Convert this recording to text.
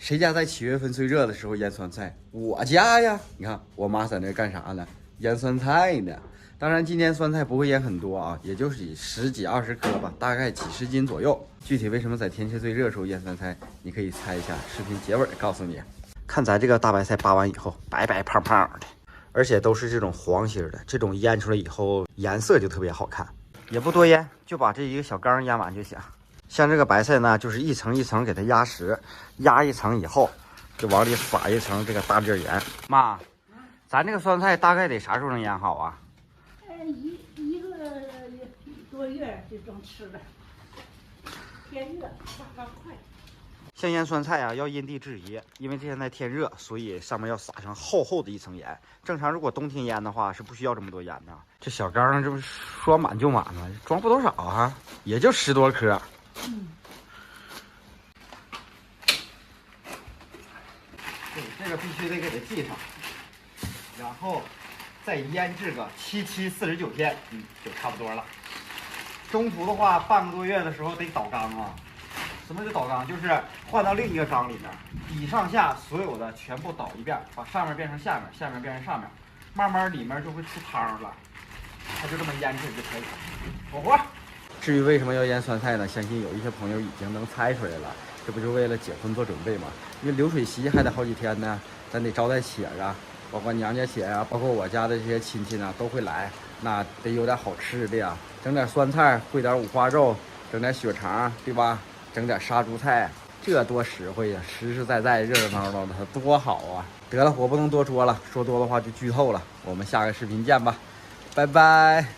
谁家在7月份最热的时候腌酸菜？我家呀！你看我妈在那干啥呢？腌酸菜呢。当然，今年酸菜不会腌很多啊，也就是10几20颗吧，大概几十斤左右。具体为什么在天气最热的时候腌酸菜，你可以猜一下，视频结尾告诉你。看咱这个大白菜扒完以后，白白胖胖的，而且都是这种黄心的，这种腌出来以后颜色就特别好看。也不多腌，就把这一个小缸腌完就行。像这个白菜呢，就是一层一层给它压实，压一层以后，就往里撒一层这个大粒盐。妈，咱这个酸菜大概得啥时候能腌好啊？一个多月就能吃了。天热，发快。像腌酸菜啊，要因地制宜，因为现在天热，所以上面要撒上厚厚的一层盐。正常如果冬天腌的话，是不需要这么多盐的。这小缸这不说满就满吗？装不多少啊，也就10多颗。对，这个必须得给它系上，然后再腌制个7、49天，就差不多了。中途的话，半个多月的时候得倒缸啊。什么叫倒缸？就是换到另一个缸里面，底上下所有的全部倒一遍，把上面变成下面，下面变成上面，慢慢里面就会出汤了。它就这么腌制就可以了。火锅。至于为什么要腌酸菜呢？相信有一些朋友已经能猜出来了，这不就为了结婚做准备吗？因为流水席还得好几天呢，咱得招待且啊，包括娘家且啊，包括我家的这些亲戚呢都会来，那得有点好吃的呀，整点酸菜，烩点五花肉，整点血肠，对吧？整点杀猪菜，这多实惠呀！实实在在、热热闹闹的，多好啊！得了，我不能多说了，说多的话就剧透了。我们下个视频见吧，拜拜。